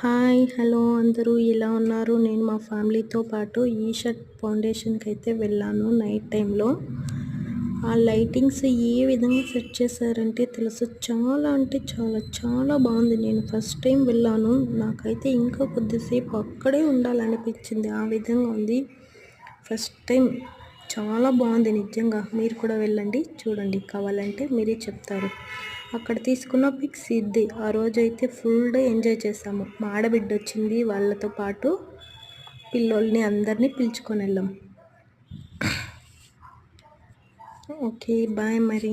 Hi hello అందరూ ఎలా ఉన్నారు? నేను మా ఫ్యామిలీతో పాటు ఈషా ఫౌండేషన్కి అయితే వెళ్ళాను నైట్ టైంలో. ఆ లైటింగ్స్ ఏ విధంగా సెట్ చేశారంటే తెలుసు, చాలా అంటే చాలా చాలా బాగుంది. నేను ఫస్ట్ టైం వెళ్ళాను, నాకైతే ఇంకా కొద్దిసేపు అక్కడే ఉండాలనిపించింది, ఆ విధంగా ఉంది. ఫస్ట్ టైం చాలా బాగుంది నిజంగా. మీరు కూడా వెళ్ళండి, చూడండి, కావాలంటే మీరే చెప్తారు. అక్కడ తీసుకున్న పిక్స్ ఇది. ఆ రోజైతే ఫుల్ డే ఎంజాయ్ చేసాము. మా ఆడబిడ్డ వచ్చింది, వాళ్ళతో పాటు పిల్లోల్ని అందరినీ పిలుచుకొని వెళ్ళాం. ఓకే బాయ్ మరి.